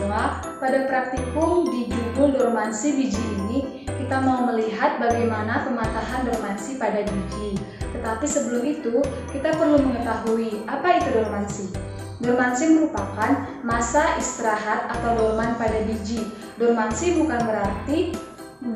semua, pada praktikum di judul dormansi biji ini, kita mau melihat bagaimana pematahan dormansi pada biji. Tetapi sebelum itu, kita perlu mengetahui apa itu dormansi. Dormansi merupakan masa istirahat atau dorman pada biji. Dormansi bukan berarti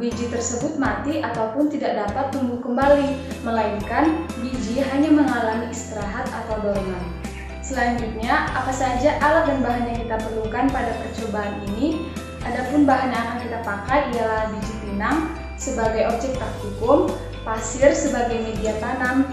biji tersebut mati ataupun tidak dapat tumbuh kembali, melainkan biji hanya mengalami istirahat atau dorman. Selanjutnya, apa saja alat dan bahan yang kita perlukan pada percobaan ini? Adapun bahan yang akan kita pakai ialah biji pinang sebagai objek praktikum, pasir sebagai media tanam,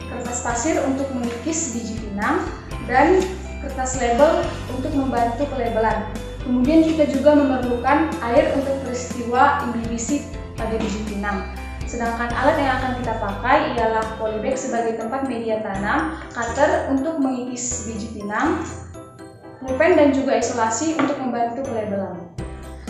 kertas pasir untuk mengikis biji pinang, dan kertas label untuk membantu pelabelan. Kemudian kita juga memerlukan air untuk peristiwa imbibisi pada biji pinang. Sedangkan alat yang akan kita pakai ialah polybag sebagai tempat media tanam, cutter untuk mengikis biji pinang, pulpen dan juga isolasi untuk membantu pelabelan.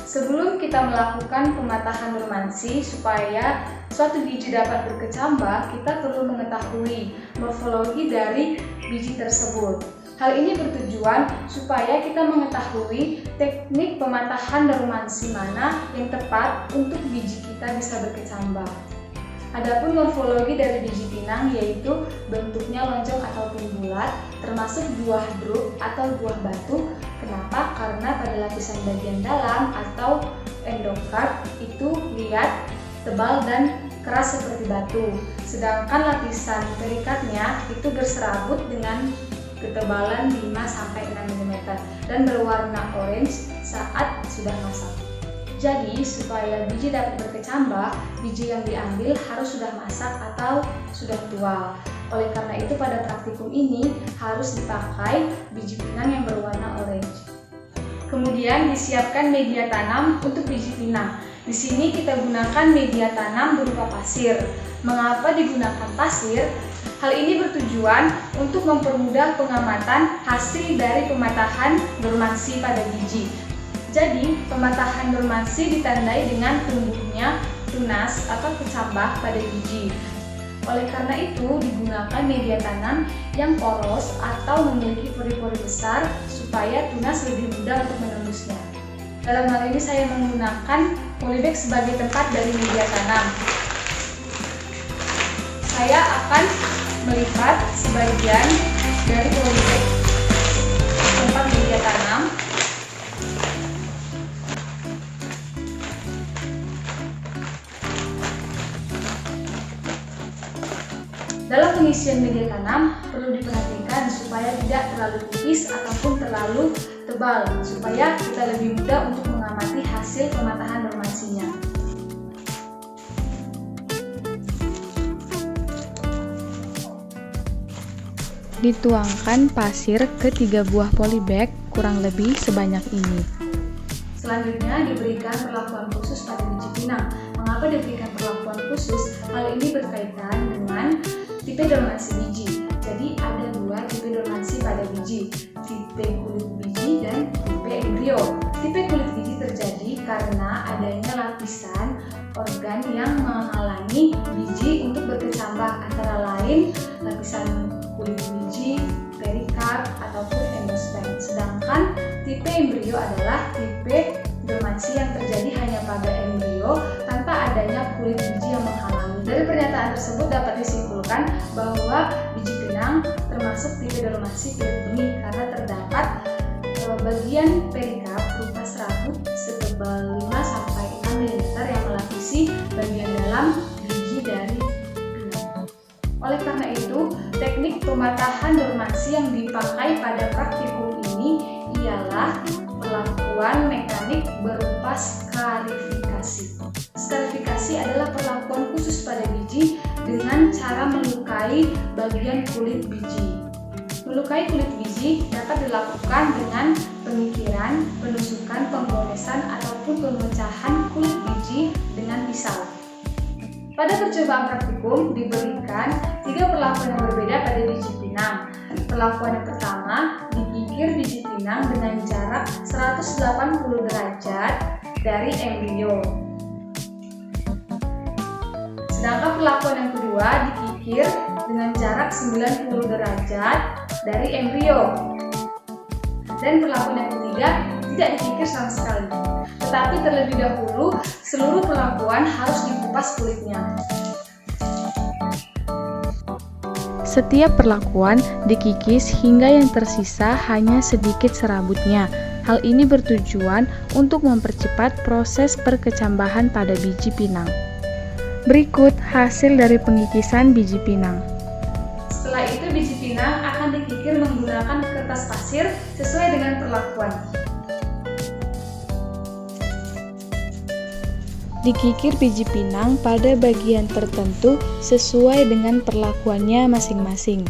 Sebelum kita melakukan pematahan dormansi supaya suatu biji dapat berkecambah, kita perlu mengetahui morfologi dari biji tersebut. Hal ini bertujuan supaya kita mengetahui teknik pematahan dormansi mana yang tepat untuk biji kita bisa berkecambah. Adapun morfologi dari biji pinang yaitu bentuknya lonjong ataupun bulat, termasuk buah drup atau buah batu. Kenapa? Karena pada lapisan bagian dalam atau endokard itu liat, tebal dan keras seperti batu. Sedangkan lapisan perikatnya itu berserabut dengan ketebalan 5-6 mm dan berwarna orange saat sudah masak. Jadi, supaya biji dapat berkecambah, biji yang diambil harus sudah masak atau sudah tua. Oleh karena itu, pada praktikum ini harus dipakai biji pinang yang berwarna orange. Kemudian disiapkan media tanam untuk biji pinang. Di sini kita gunakan media tanam berupa pasir. Mengapa digunakan pasir? Hal ini bertujuan untuk mempermudah pengamatan hasil dari pematahan dormansi pada biji. Jadi, pematahan dormansi ditandai dengan tumbuhnya tunas atau kecambah pada biji. Oleh karena itu, digunakan media tanam yang poros atau memiliki pori-pori besar supaya tunas lebih mudah untuk menembusnya. Dalam hal ini saya menggunakan polybag sebagai tempat dari media tanam. Saya akan melipat sebagian dari polybag tempat media tanam. Dalam pengisian media tanam perlu diperhatikan supaya tidak terlalu tipis ataupun terlalu tebal, supaya kita lebih mudah untuk mengamati hasil pematahan dormansinya. Dituangkan pasir ke 3 buah polybag kurang lebih sebanyak ini. Selanjutnya diberikan perlakuan khusus pada biji pinang. Mengapa diberikan perlakuan khusus? Hal ini berkaitan dengan tipe dormansi biji. Jadi ada 2 tipe dormansi pada biji, tipe kulit biji dan tipe embrio. Tipe kulit biji terjadi karena adanya lapisan organ yang menghalangi biji untuk berkecambah, antara lain lapisan kulit biji, perikard, ataupun endosperm. Sedangkan tipe embrio adalah tipe dormansi yang terjadi hanya pada embrio tanpa adanya kulit biji yang menghalangi. Dari pernyataan tersebut dapat disimpulkan bahwa biji pinang termasuk tipe dormansi kulit bumi karena terdapat bagian perikard berupa serabut setebal 5-6 mm yang melapisi bagian dalam biji dari pinang. Oleh karena itu, teknik pematahan dormansi yang dipakai pada praktikum ini ialah perlakuan mekanik berupa skarifikasi. Skarifikasi adalah perlakuan khusus pada biji dengan cara melukai bagian kulit biji. Melukai kulit biji dapat dilakukan dengan pemikiran, penusukan, penggoresan, ataupun pemecahan kulit biji dengan pisau. Pada percobaan praktikum diberikan 3 perlakuan yang berbeda pada biji pinang. Perlakuan yang pertama, dikikir biji pinang dengan jarak 180 derajat dari embrio. Sedangkan perlakuan yang kedua, dikikir dengan jarak 90 derajat dari embrio. Dan perlakuan yang ketiga, tidak dikikir sama sekali. Tetapi terlebih dahulu, seluruh perlakuan harus dikupas kulitnya. Setiap perlakuan dikikis hingga yang tersisa hanya sedikit serabutnya. Hal ini bertujuan untuk mempercepat proses perkecambahan pada biji pinang. Berikut hasil dari pengikisan biji pinang. Setelah itu biji pinang akan dikikir menggunakan kertas pasir sesuai dengan perlakuan. Dikikir biji pinang pada bagian tertentu sesuai dengan perlakuannya masing-masing.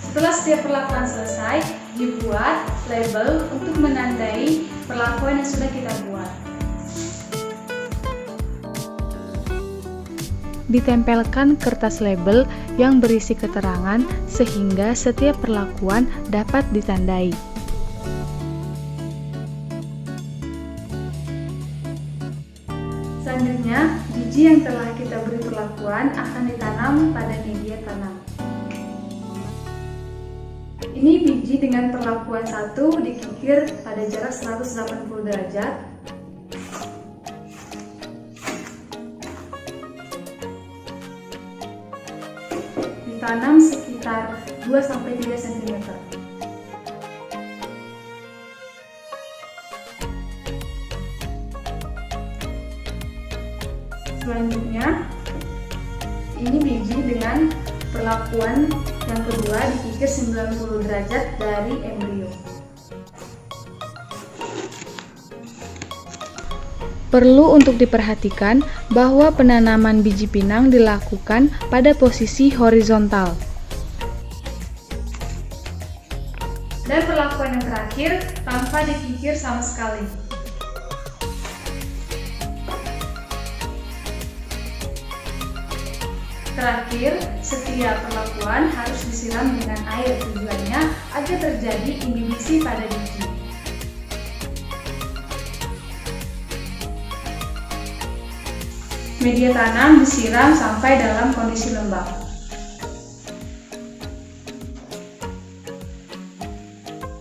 Setelah setiap perlakuan selesai, dibuat label untuk menandai perlakuan yang sudah kita buat. Ditempelkan kertas label yang berisi keterangan sehingga setiap perlakuan dapat ditandai. Selanjutnya, biji yang telah kita beri perlakuan akan ditanam pada media tanam. Ini biji dengan perlakuan 1 dikikir pada jarak 180 derajat. Ditanam sekitar 2-3 cm. Selanjutnya, ini biji dengan perlakuan yang kedua dikikir 90 derajat dari embrio. Perlu untuk diperhatikan bahwa penanaman biji pinang dilakukan pada posisi horizontal. Dan perlakuan yang terakhir tanpa dikikir sama sekali. Terakhir, setiap perlakuan harus disiram dengan air tujuannya agar terjadi inhibisi pada biji. Media tanam disiram sampai dalam kondisi lembab.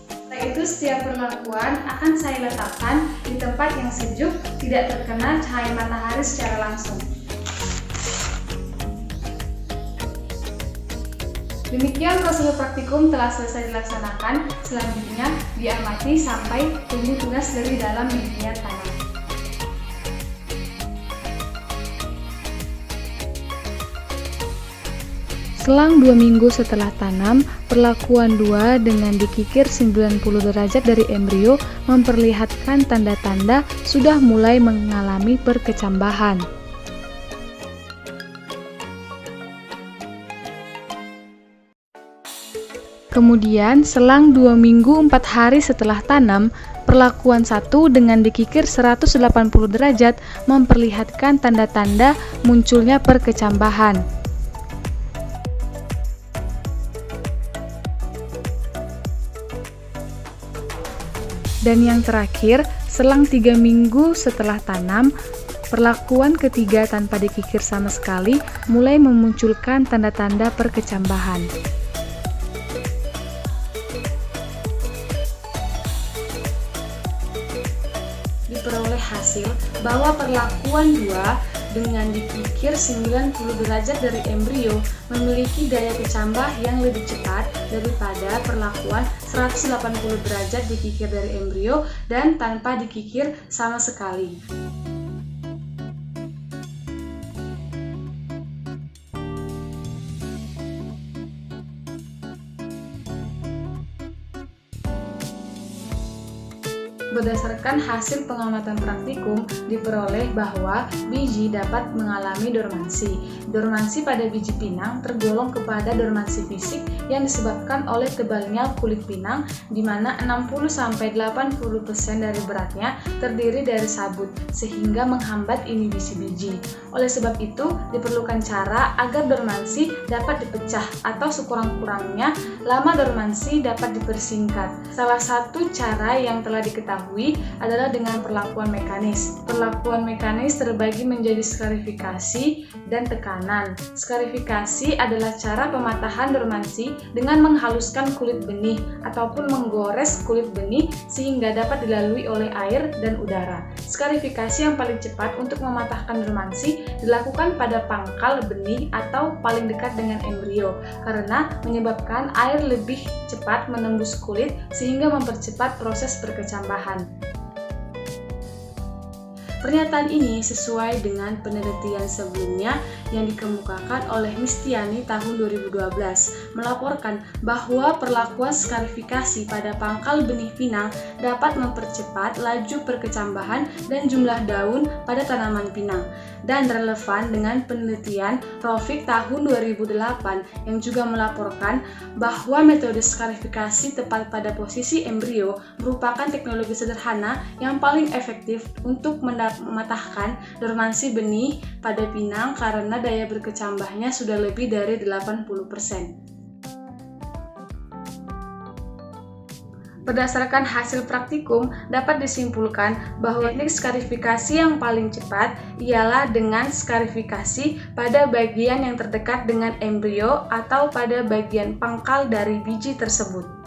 Setelah itu, setiap perlakuan akan saya letakkan di tempat yang sejuk, tidak terkena cahaya matahari secara langsung. Demikian prosedur praktikum telah selesai dilaksanakan. Selanjutnya, diamati sampai tumbuh tunas dari dalam media tanam. Selang 2 minggu setelah tanam, perlakuan 2 dengan dikikir 90 derajat dari embrio memperlihatkan tanda-tanda sudah mulai mengalami perkecambahan. Kemudian, selang 2 minggu 4 hari setelah tanam, perlakuan 1 dengan dikikir 180 derajat memperlihatkan tanda-tanda munculnya perkecambahan. Dan yang terakhir, selang 3 minggu setelah tanam, perlakuan ketiga tanpa dikikir sama sekali mulai memunculkan tanda-tanda perkecambahan. Diperoleh hasil bahwa perlakuan 2 dengan dikikir 90 derajat dari embrio memiliki daya kecambah yang lebih cepat daripada perlakuan 180 derajat dikikir dari embrio dan tanpa dikikir sama sekali. Berdasarkan hasil pengamatan praktikum, diperoleh bahwa biji dapat mengalami dormansi. Dormansi pada biji pinang tergolong kepada dormansi fisik yang disebabkan oleh tebalnya kulit pinang, di mana 60-80% dari beratnya terdiri dari sabut, sehingga menghambat inhibisi biji. Oleh sebab itu, diperlukan cara agar dormansi dapat dipecah atau sekurang-kurangnya lama dormansi dapat dipersingkat. Salah satu cara yang telah diketahui ketahui adalah dengan perlakuan mekanis. Perlakuan mekanis terbagi menjadi skarifikasi dan tekanan. Skarifikasi adalah cara pematahan dormansi dengan menghaluskan kulit benih ataupun menggores kulit benih sehingga dapat dilalui oleh air dan udara. Skarifikasi yang paling cepat untuk mematahkan dormansi dilakukan pada pangkal benih atau paling dekat dengan embrio karena menyebabkan air lebih cepat menembus kulit sehingga mempercepat proses perkecambahan. Pernyataan ini sesuai dengan penelitian sebelumnya yang dikemukakan oleh Mistiani tahun 2012 melaporkan bahwa perlakuan skarifikasi pada pangkal benih pinang dapat mempercepat laju perkecambahan dan jumlah daun pada tanaman pinang, dan relevan dengan penelitian Rofik tahun 2008 yang juga melaporkan bahwa metode skarifikasi tepat pada posisi embrio merupakan teknologi sederhana yang paling efektif untuk mematahkan dormansi benih pada pinang karena daya berkecambahnya sudah lebih dari 80%. Berdasarkan hasil praktikum, dapat disimpulkan bahwa teknik skarifikasi yang paling cepat ialah dengan skarifikasi pada bagian yang terdekat dengan embrio atau pada bagian pangkal dari biji tersebut.